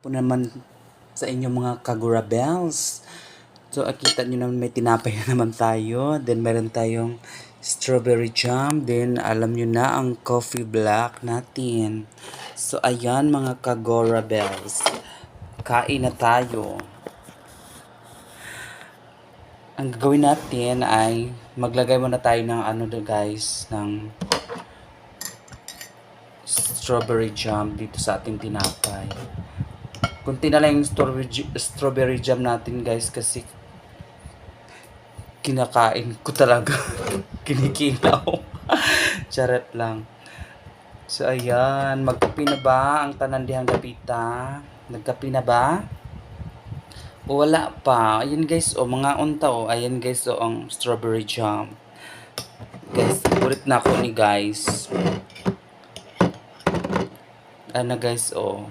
Po naman sa inyong mga Kagura Bells. So, akita nyo naman may tinapay na naman tayo. Then, meron tayong strawberry jam. Then, alam nyo na ang coffee black natin. So, ayan mga Kagura Bells. Kain na tayo. Ang gagawin natin ay maglagay muna tayo ng guys, ng strawberry jam dito sa ating tinapay. Kunti na lang yung strawberry jam natin guys kasi kinakain ko talaga. Kinikilaw. Charot lang. So ayan, magkape na ba ang tanan dihang dapita? Nagkape na ba? O wala pa. Ayan guys, o mga unta o. Ayan guys, o ang strawberry jam. Guys, ulit na ako ni guys. Ano guys, o.